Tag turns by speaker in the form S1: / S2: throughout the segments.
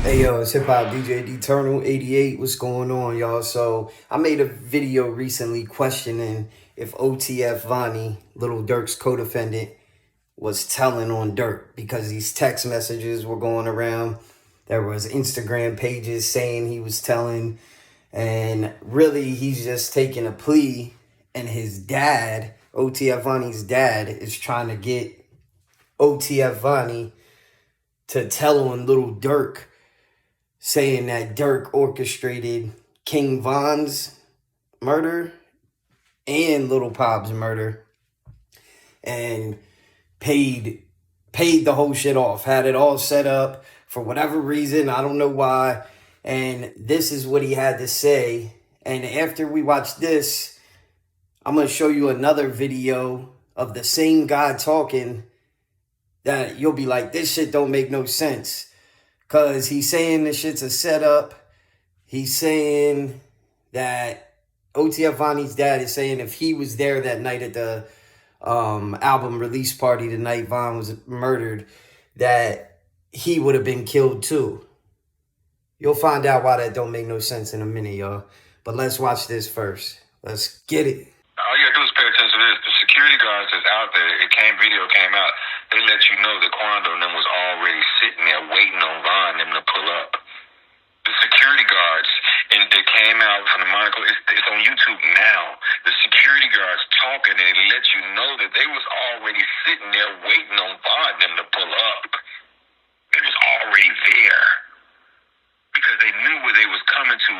S1: Hey yo, it's Hip Hop DJ Eternal 88. What's going on, y'all? So I made a video recently questioning if OTF Vonni, Lil Durk's co-defendant, was telling on Durk because these text messages were going around. There was Instagram pages saying he was telling, and really he's just taking a plea, and his dad, OTF Vonni's dad, is trying to get OTF Vonni to tell on Lil Durk, saying that Durk orchestrated King Von's murder and Little Pop's murder and paid the whole shit off, had it all set up for whatever reason. I don't know why. And this is what he had to say. And after we watch this, I'm going to show you another video of the same guy talking that you'll be like, this shit don't make no sense. Because he's saying this shit's a setup. He's saying that OTF Vonni's dad is saying if he was there that night at the album release party, the night Von was murdered, that he would have been killed too. You'll find out why that don't make no sense in a minute, y'all. But let's watch this first. Let's get it.
S2: All you gotta do is pay attention to this. The security guards that's out there, video came out, they let you know that Quando and them was already sitting there waiting on Von and them to pull up. The security guards, and they came out from the monocle, it's on YouTube now. The security guards talking, and they let you know that they was already sitting there waiting on Von and them to pull up. They was already there. Because they knew where they was coming to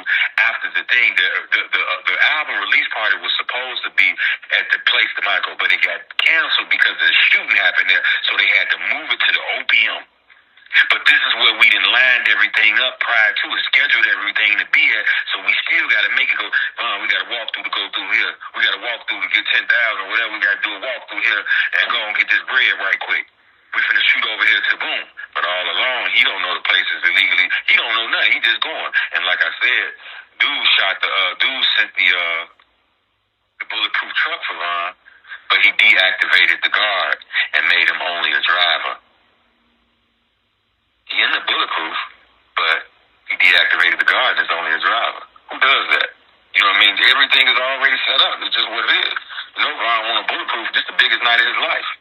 S2: after the thing. The album release party was supposed to be at the place, the Michael, but it got canceled because the shooting happened there, so they had to move it to the OPM. But this is where we done lined everything up prior to it, scheduled everything to be at, so we still got to make it go, we got to walk through to go through here. We got to walk through to get 10,000 or whatever we got to do, a walk through here and go and get this bread right quick. We finna shoot over here to boom. But all along, he don't know the places illegally. He don't know nothing. He just going. And like I said, dude sent the bulletproof truck for Von, but he deactivated the guard and made him only a driver. He in the bulletproof, but he deactivated the guard and is only a driver. Who does that? You know what I mean? Everything is already set up. It's just what it is. You know, Von want a bulletproof. This is the biggest night of his life.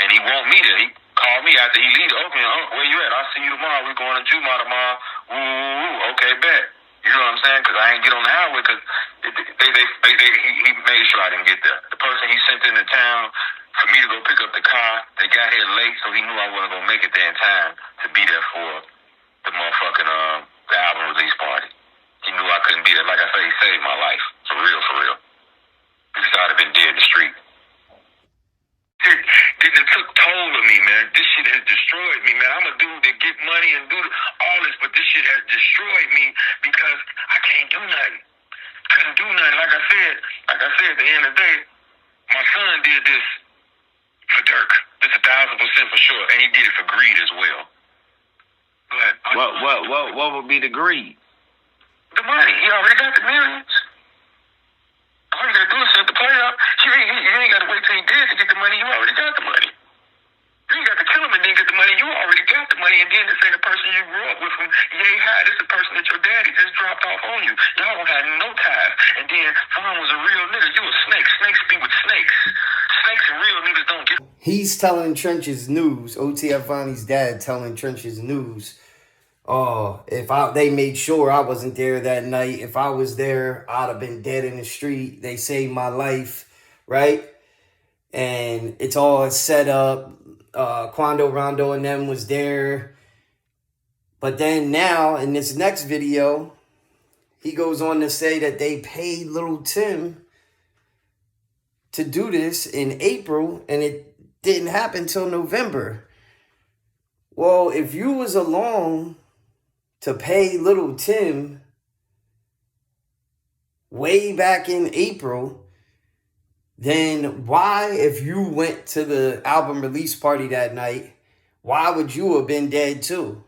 S2: And he want me there. He called me after he leave the opening. Where you at? I'll see you tomorrow. We're going to Juma tomorrow. Woo. Okay, bet. You know what I'm saying? Because I ain't get on the highway because he made sure I didn't get there. The person he sent into town for me to go pick up the car, they got here late, so he knew I wasn't going to make it there in time to be there for the motherfucking the album release party. He knew I couldn't be there. Like I said, he saved my life. For real. Because I'd have been dead in the street. It took toll of me, man. This shit has destroyed me, man. I'm a dude that get money and do all this, but this shit has destroyed me because I can't do nothing. Couldn't do nothing. Like I said, at the end of the day, my son did this for Durk. This 1,000% for sure, and he did it for greed as well. But
S3: what would be the greed?
S2: The money. He already got the millions. All you gotta do is set the play up. You ain't gotta wait till he dead to get the money. You already got the money. You ain't got to kill him and then get the money. You already got the money, and then this ain't the person you grew up with from yay high. This is the person that your daddy just dropped off on you. Y'all don't have no ties. And then Von was a real nigga. You a snake. Snakes be with snakes. Snakes and real niggas don't get.
S1: He's telling Trench's News, OTF Vonni's dad telling Trench's News, they made sure I wasn't there that night. If I was there, I'd have been dead in the street. They saved my life, right? And it's all set up. Quando, Rondo, and them was there. But then now, in this next video, he goes on to say that they paid Little Tim to do this in April, and it didn't happen till November. Well, if you was along to pay Little Tim way back in April, then why, if you went to the album release party that night, why would you have been dead too?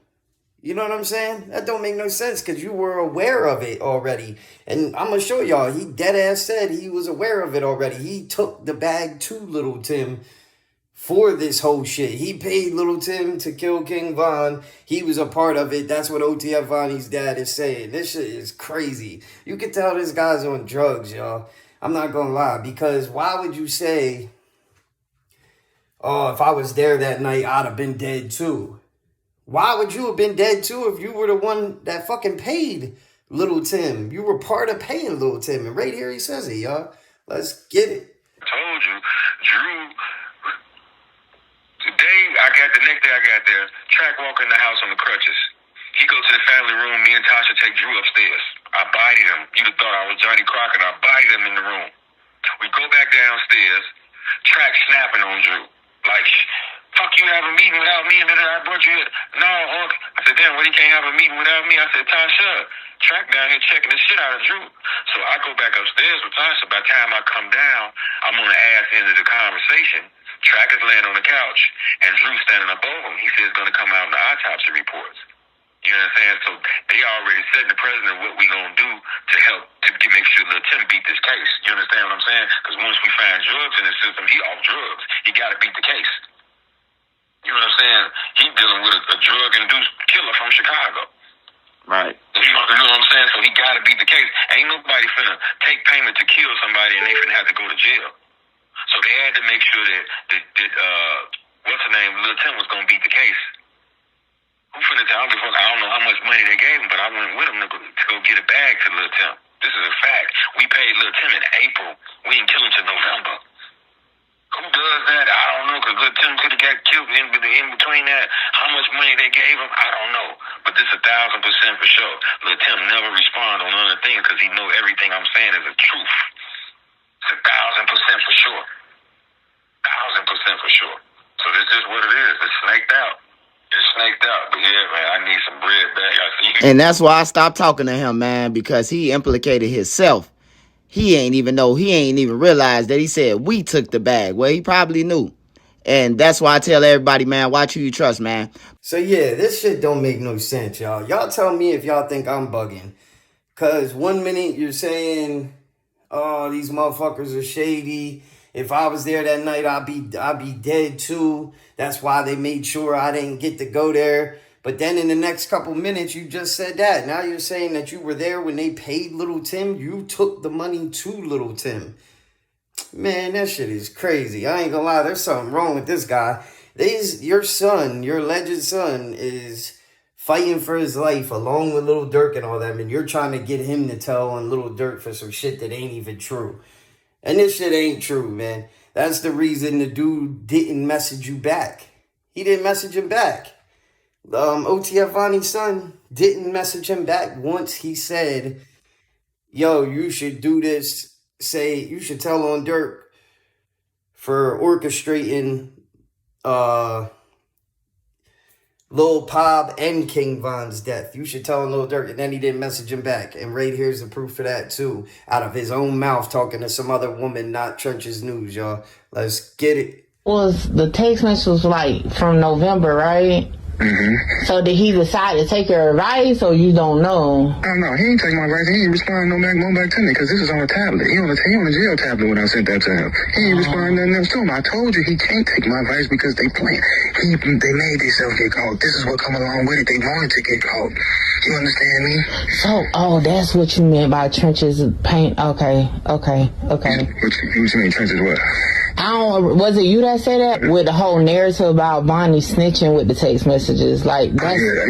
S1: You know what I'm saying? That don't make no sense because you were aware of it already. And I'm going to show y'all, he dead ass said he was aware of it already. He took the bag to Little Tim for this whole shit. He paid Lil Tim to kill King Von. He was a part of it. That's what OTF Vonni's dad is saying. This shit is crazy. You can tell this guy's on drugs, y'all. I'm not gonna lie, because why would you say, oh, if I was there that night, I'd have been dead too? Why would you have been dead too if you were the one that fucking paid Lil Tim? You were part of paying Lil Tim. And right here he says it, y'all. Let's get it.
S2: I told you, Drew, the next day I got there, Track walk in the house on the crutches. He go to the family room, me and Tasha take Drew upstairs. I bodied him. You'd have thought I was Johnny Crockett. I bodied him in the room. We go back downstairs, Track snapping on Drew. Like, fuck, you have a meeting without me, and then I brought you here. No, Unc. I said, damn, well, you can't have a meeting without me. I said, Tasha, Track down here checking the shit out of Drew. So I go back upstairs with Tasha. By the time I come down, I'm on the ass end of the conversation. Track is laying on the couch, and Drew standing above him. He says it's going to come out in the autopsy reports. You know what I'm saying? So they already said the president what we going to do to help to make sure Lil Tim beat this case. You understand what I'm saying? Because once we find drugs in the system, he off drugs. He got to beat the case. You know what I'm saying? He dealing with a drug-induced killer from Chicago.
S3: Right.
S2: You know what I'm saying? So he got to beat the case. Ain't nobody finna take payment to kill somebody and they finna have to go to jail. So they had to make sure that what's her name, Lil Tim was gonna beat the case. Who finna tell me? I don't know how much money they gave him, but I went with him to go get a bag to Lil Tim. This is a fact. We paid Lil Tim in April. We didn't kill him till November. Who does that? I don't know, because Lil Tim could have got killed in between that. How much money they gave him, I don't know. But this is 1,000% for sure. Lil Tim never respond on other things because he know everything I'm saying is the truth. It's 1,000% for sure. 1,000% for sure. So this is what it is. It's snaked out. It's snaked out. But yeah, man, I need some bread back. I see.
S3: And that's why I stopped talking to him, man, because he implicated himself. He ain't even realized that he said we took the bag. Well, he probably knew. And that's why I tell everybody, man, watch who you trust, man.
S1: So yeah, this shit don't make no sense, y'all. Y'all tell me if y'all think I'm bugging. Cause 1 minute you're saying, oh, these motherfuckers are shady. If I was there that night, I'd be dead too. That's why they made sure I didn't get to go there. But then in the next couple minutes, you just said that. Now you're saying that you were there when they paid Lil Tim. You took the money to Lil Tim. Man, that shit is crazy. I ain't gonna lie. There's something wrong with this guy. Your son, your alleged son, is fighting for his life along with Lil Durk and all that. And you're trying to get him to tell on Lil Durk for some shit that ain't even true. And this shit ain't true, man. That's the reason the dude didn't message you back. He didn't message him back. OTF Vonni's son didn't message him back once he said, yo, you should do this. You should tell on Durk for orchestrating Lil Pop and King Von's death. You should tell on Lil Durk. And then he didn't message him back. And right here's the proof of that too. Out of his own mouth talking to some other woman, not Trench's News, y'all. Let's get it.
S4: The text message was like from November, right?
S2: Mm-hmm.
S4: So did he decide to take your advice, or you don't know?
S2: I don't know. He ain't take my advice. He ain't respond no back to me because this is on a tablet. He on a jail tablet when I sent that to him. He ain't respond nothing else to him. I told you he can't take my advice because they playing. They made themselves get caught. This is what come along with it. They wanted to get caught. You understand me?
S4: So, that's what you meant by Trench's paint. Okay.
S2: What you mean, Trench's what?
S4: Was it you that said that? With the whole narrative about Vonnie snitching with the text messages, like that's...
S2: Yeah.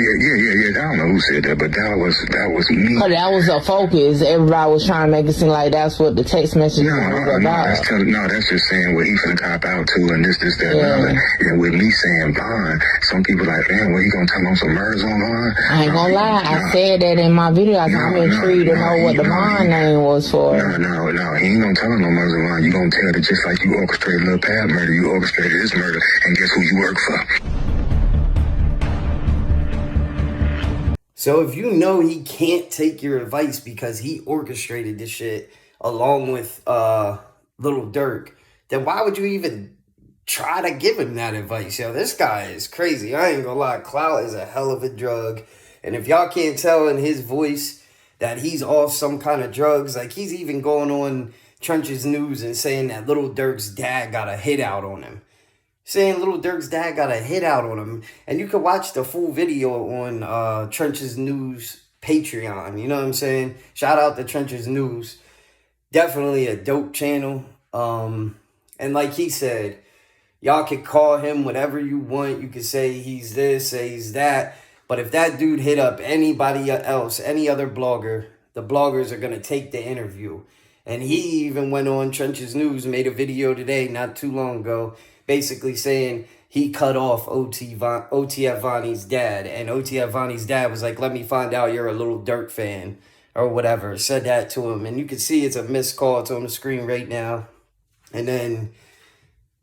S2: I don't know who said that, but that was me.
S4: Cause that was a focus. Everybody was trying to make it seem like that's what the text messages was about.
S2: That's just saying what he finna cop out to, and this, that, and other. And with me saying Von, some people like, man, he gonna tell on some murders on Von?
S4: I ain't gonna lie, I said that in my video. I'm intrigued to know what the Von name was for.
S2: No, he ain't gonna tell on no murders on Von. You gonna tell it just like you orchestrated Lil Pab murder, you orchestrated his murder, and guess who you work for?
S1: So if you know he can't take your advice because he orchestrated this shit along with Lil Durk, then why would you even try to give him that advice? Yo, this guy is crazy. I ain't gonna lie. Clout is a hell of a drug. And if y'all can't tell in his voice that he's off some kind of drugs, like he's even going on Trench's News and saying that Lil Durk's dad got a hit out on him. saying Lil Durk's dad got a hit out on him. And you can watch the full video on Trenches News Patreon. You know what I'm saying? Shout out to Trenches News. Definitely a dope channel. And like he said, y'all can call him whatever you want. You can say he's this, say he's that. But if that dude hit up anybody else, any other blogger, the bloggers are going to take the interview. And he even went on Trenches News, made a video today, not too long ago, basically saying he cut off OTF Vonni's dad. And OTF Vonni's dad was like, let me find out you're a Lil Durk fan or whatever. Said that to him. And you can see it's a missed call. It's on the screen right now. And then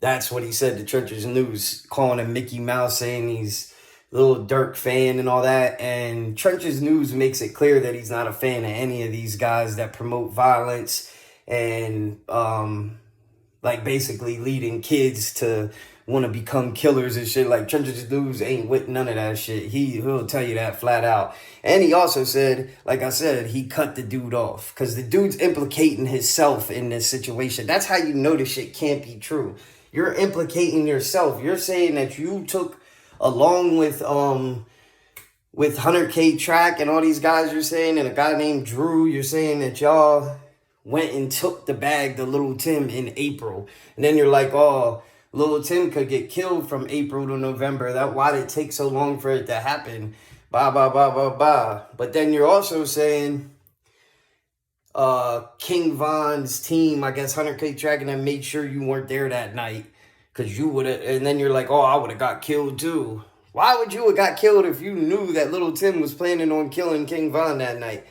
S1: that's what he said to Trenches News, calling him Mickey Mouse, saying he's a Lil Durk fan and all that. And Trenches News makes it clear that he's not a fan of any of these guys that promote violence and like basically leading kids to want to become killers and shit. Like, Trenches News ain't with none of that shit. He'll tell you that flat out. And he also said, like I said, he cut the dude off because the dude's implicating himself in this situation. That's how you know this shit can't be true. You're implicating yourself. You're saying that you took, along with 100K Track and all these guys, you're saying, and a guy named Drew, you're saying that y'all went and took the bag to Lil Tim in April. And then you're like, oh, Lil Tim could get killed from April to November. Why did it take so long for it to happen? Blah, blah, blah, blah, blah. But then you're also saying King Von's team, I guess 100K Track, and then made sure you weren't there that night. Because you would have, and then you're like, oh, I would have got killed too. Why would you have got killed if you knew that Lil Tim was planning on killing King Von that night?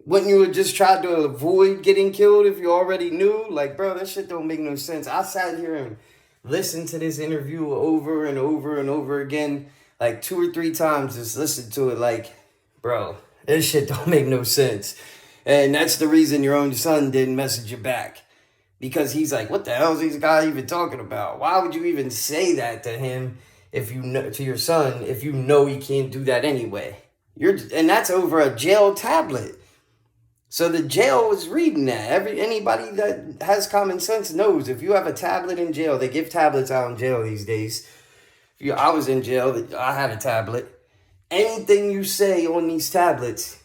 S1: Wouldn't you have just tried to avoid getting killed if you already knew? Like, bro, that shit don't make no sense. I sat here and listened to this interview over and over and over again, like 2 or 3 times, just listened to it like, bro, this shit don't make no sense. And that's the reason your own son didn't message you back. Because he's like, what the hell is this guy even talking about? Why would you even say that to him, if you know, to your son, if you know he can't do that anyway? And that's over a jail tablet. So the jail was reading that. Anybody that has common sense knows if you have a tablet in jail, they give tablets out in jail these days. I was in jail, I had a tablet. Anything you say on these tablets,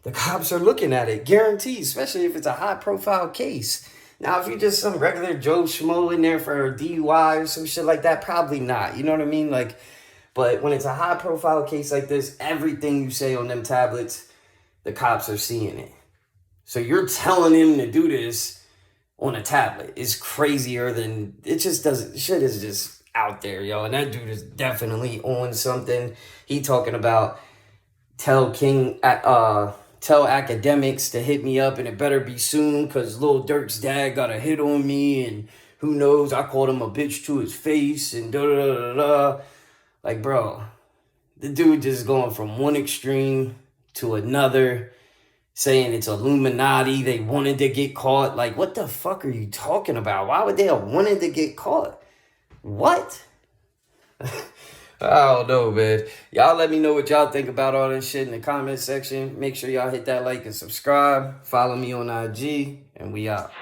S1: the cops are looking at it, guaranteed, especially if it's a high-profile case. Now, if you're just some regular Joe Schmo in there for a DUI or some shit like that, probably not. You know what I mean? Like, but when it's a high-profile case like this, everything you say on them tablets, the cops are seeing it. So you're telling him to do this on a tablet. It's crazier than, it just doesn't, shit is just out there, yo. And that dude is definitely on something. He talking about tell academics to hit me up and it better be soon because Lil Durk's dad got a hit on me and who knows, I called him a bitch to his face and da-da-da-da-da. Like, bro, the dude just going from one extreme to another, saying it's Illuminati, they wanted to get caught. Like, what the fuck are you talking about? Why would they have wanted to get caught? What? I don't know, man. Y'all let me know what y'all think about all this shit in the comment section. Make sure y'all hit that like and subscribe. Follow me on IG, and we out.